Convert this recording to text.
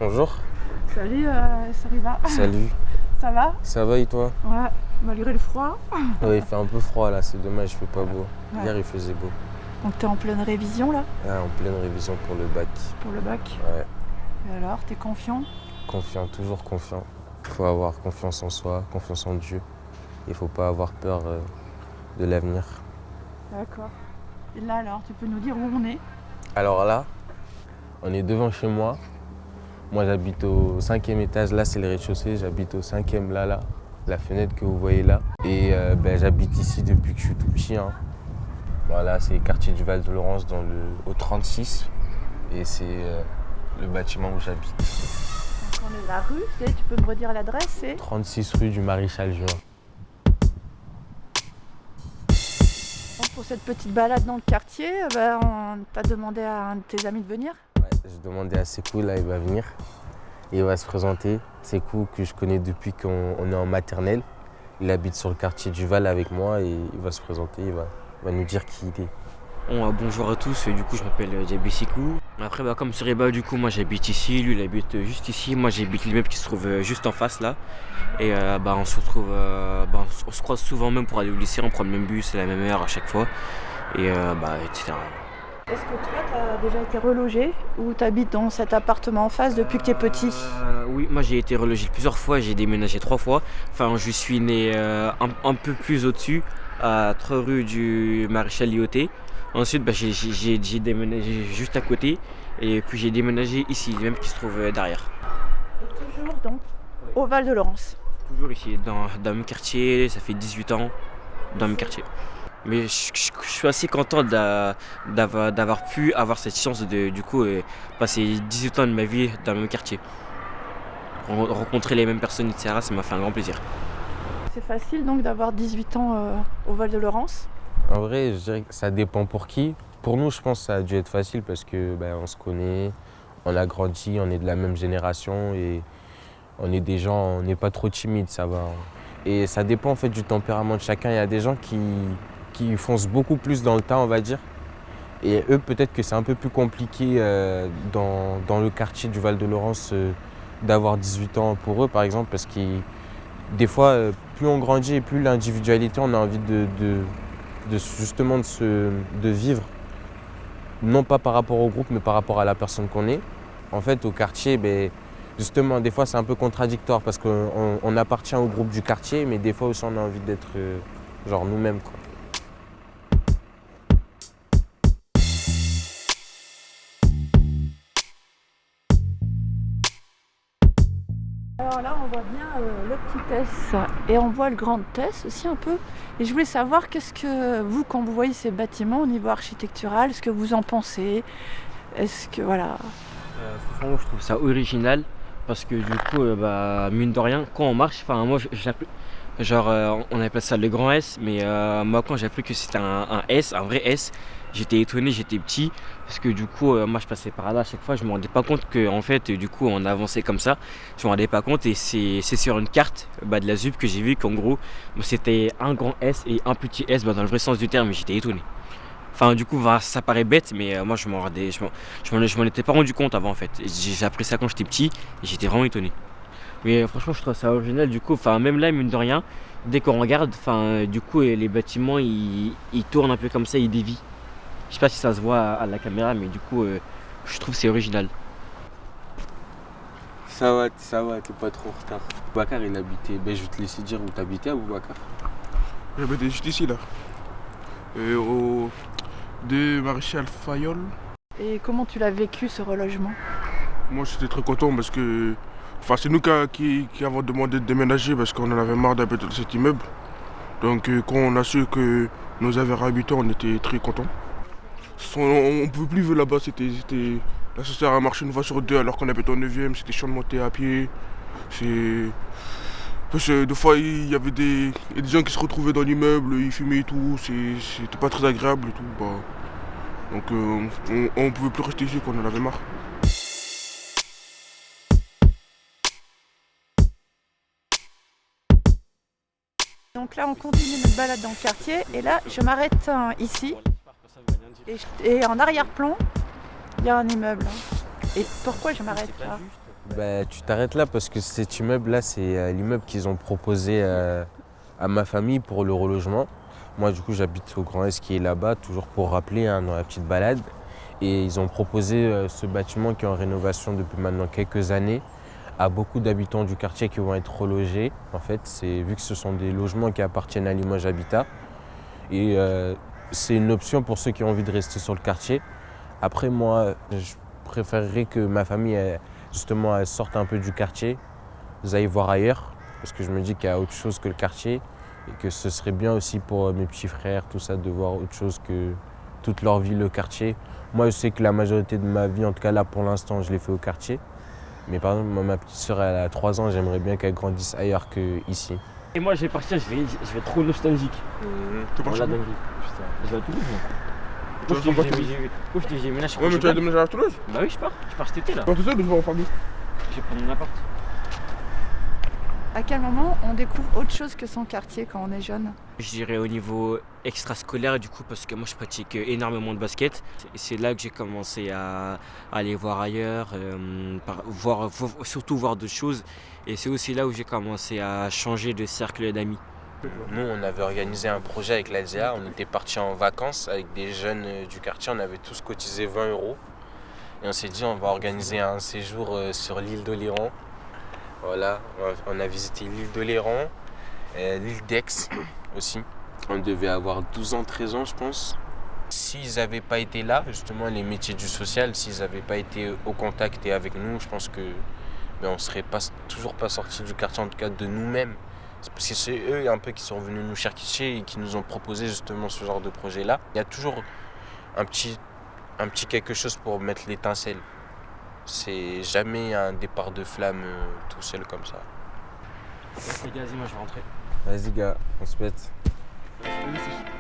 Bonjour. Salut, Sariva. Salut. Ça va? Ça va et toi? Ouais, malgré le froid. Ouais, il fait un peu froid là, c'est dommage, il fait pas beau. Ouais. Hier il faisait beau. Donc t'es en pleine révision là, Ah, en pleine révision pour le bac. pour le bac. Ouais, Et alors, t'es confiant? confiant, toujours confiant. Il faut avoir confiance en soi, confiance en Dieu. Il faut pas avoir peur de l'avenir. D'accord. Et là alors, tu peux nous dire où on est? Alors là, on est devant chez moi. Moi j'habite au 5e étage, là c'est le rez-de-chaussée, j'habite au 5e là, la fenêtre que vous voyez là. Et j'habite ici depuis que je suis tout petit. Hein. Voilà, c'est le quartier du Val-de-Laurence au 36 et c'est le bâtiment où j'habite. Donc on est la rue, tu peux me redire l'adresse? C'est 36 rue du Maréchal Juin. donc, pour cette petite balade dans le quartier, on t'a demandé à un de tes amis de venir? Ouais, j'ai demandé à Sekou, là il va venir et il va se présenter. Sekou que je connais depuis qu'on est en maternelle. Il habite sur le quartier du Val avec moi et il va se présenter, il va nous dire qui il est. Bonjour à tous, du coup je m'appelle Diaby Sekou. Après comme Sariba, du coup moi j'habite ici, lui il habite juste ici, moi j'habite l'immeuble qui se trouve juste en face là. Et on se retrouve, on se croise souvent même pour aller au lycée, on prend le même bus à la même heure à chaque fois. Et etc. Est-ce que toi, t'as déjà été relogé ou t'habites dans cet appartement en face depuis que t'es petit? Oui, moi j'ai été relogé plusieurs fois, j'ai déménagé 3 fois. Enfin, je suis né un peu plus au-dessus, à 3 rue du Maréchal Lyoté. Ensuite, j'ai déménagé juste à côté et puis j'ai déménagé ici, même qui se trouve derrière. Et toujours donc au Val-de-Laurence. Toujours ici, dans le même quartier, ça fait 18 ans, dans le même quartier. Mais je suis assez content d'avoir pu avoir cette chance de passer 18 ans de ma vie dans le même quartier. Rencontrer les mêmes personnes, etc., ça m'a fait un grand plaisir. C'est facile donc d'avoir 18 ans au Val-de-Laurence? En vrai, je dirais que ça dépend pour qui. Pour nous, je pense que ça a dû être facile parce que on se connaît, on a grandi, on est de la même génération et on est des gens, on n'est pas trop timides, ça va. Et ça dépend en fait du tempérament de chacun. Il y a des gens qui foncent beaucoup plus dans le tas, on va dire. Et eux, peut-être que c'est un peu plus compliqué dans le quartier du Val-de-Laurence d'avoir 18 ans pour eux, par exemple, parce que des fois, plus on grandit et plus l'individualité, on a envie de vivre, non pas par rapport au groupe, mais par rapport à la personne qu'on est. En fait, au quartier, justement, des fois, c'est un peu contradictoire parce qu'on appartient au groupe du quartier, mais des fois aussi, on a envie d'être genre nous-mêmes, quoi. Alors là, on voit bien le petit Tess et on voit le grand Tess aussi un peu. Et je voulais savoir, qu'est-ce que vous, quand vous voyez ces bâtiments au niveau architectural, ce que vous en pensez? Est-ce que voilà. Franchement, je trouve ça original parce que du coup, mine de rien, quand on marche, enfin moi, on appelle ça le grand S, mais moi quand j'ai appris que c'était un S, un vrai S, j'étais étonné, j'étais petit, parce que du coup, moi je passais par là à chaque fois, je me rendais pas compte que en fait, du coup, on avançait comme ça, je me rendais pas compte et c'est sur une carte de la ZUP que j'ai vu qu'en gros, c'était un grand S et un petit S dans le vrai sens du terme, et j'étais étonné. Enfin, du coup, ça paraît bête, mais moi je m'en étais pas rendu compte avant en fait. J'ai appris ça quand j'étais petit et j'étais vraiment étonné. Mais franchement, je trouve ça original. Du coup, même là, mine de rien, dès qu'on regarde, du coup, les bâtiments ils tournent un peu comme ça, ils dévient. Je sais pas si ça se voit à la caméra, mais du coup, je trouve que c'est original. Ça va, t'es pas trop en retard. Boubacar, il habitait, je vais te laisser dire où t'habitais à Boubacar. J'habitais juste ici là, au 2 Maréchal Fayol. Et comment tu l'as vécu ce relogement? Moi j'étais très content parce que c'est nous qui avons demandé de déménager parce qu'on en avait marre d'habiter dans cet immeuble. Donc quand on a su que nous avions habitants, on était très contents. On ne pouvait plus vivre là-bas, c'était l'ascenseur a marché une fois sur 2 alors qu'on habitait au 9e, c'était chiant de monter à pied. Parce que des fois il y avait des gens qui se retrouvaient dans l'immeuble, ils fumaient et tout, c'était pas très agréable et tout. Donc on ne pouvait plus rester ici, qu'on en avait marre. Donc là, on continue notre balade dans le quartier et là, je m'arrête ici. Et en arrière-plan, il y a un immeuble. Et pourquoi je m'arrête là? Bah, tu t'arrêtes là parce que cet immeuble-là, c'est l'immeuble qu'ils ont proposé à ma famille pour le relogement. Moi, du coup, j'habite au Grand Est qui est là-bas, toujours pour rappeler, hein, dans la petite balade. Et ils ont proposé ce bâtiment qui est en rénovation depuis maintenant quelques années à beaucoup d'habitants du quartier qui vont être relogés. En fait, vu que ce sont des logements qui appartiennent à Limoges Habitat. Et c'est une option pour ceux qui ont envie de rester sur le quartier. Après, moi, je préférerais que ma famille, justement, elle sorte un peu du quartier, vous allez voir ailleurs, parce que je me dis qu'il y a autre chose que le quartier et que ce serait bien aussi pour mes petits frères, tout ça, de voir autre chose que toute leur vie, le quartier. Moi, je sais que la majorité de ma vie, en tout cas là pour l'instant, je l'ai fait au quartier. Mais par exemple, ma petite sœur, elle a 3 ans, j'aimerais bien qu'elle grandisse ailleurs qu'ici. Et moi, je vais partir, je vais trop nostalgique. T'es parti Voilà, où? dinguerie. Putain, je vais à Toulouse, moi. Tu vas faire quoi, Toulouse? Pourquoi je te dis, mais là, je Ouais, mais tu vas déménager à Toulouse? Bah oui, je pars cet été là. Non, tout seul ou tu vas en famille? Je vais prendre mon appart. À quel moment on découvre autre chose que son quartier quand on est jeune? Je dirais au niveau extrascolaire du coup parce que moi je pratique énormément de basket. Et c'est là que j'ai commencé à aller voir ailleurs, surtout voir d'autres choses. Et c'est aussi là où j'ai commencé à changer de cercle d'amis. Nous, on avait organisé un projet avec l'Alzea. On était partis en vacances avec des jeunes du quartier. On avait tous cotisé 20 €. Et on s'est dit, on va organiser un séjour sur l'île d'Oléron. Voilà, on a visité l'île d'Oléron, l'île d'Aix aussi. On devait avoir 12 ans, 13 ans, je pense. S'ils n'avaient pas été là, justement, les métiers du social, s'ils n'avaient pas été au contact et avec nous, je pense que on ne serait toujours pas sortis du quartier, en tout cas de nous-mêmes. C'est parce que c'est eux un peu qui sont venus nous chercher et qui nous ont proposé justement ce genre de projet-là. Il y a toujours un petit quelque chose pour mettre l'étincelle. C'est jamais un départ de flamme tout seul comme ça. Les gars, vas-y, moi je vais rentrer. Vas-y gars, on se pète. Vas-y,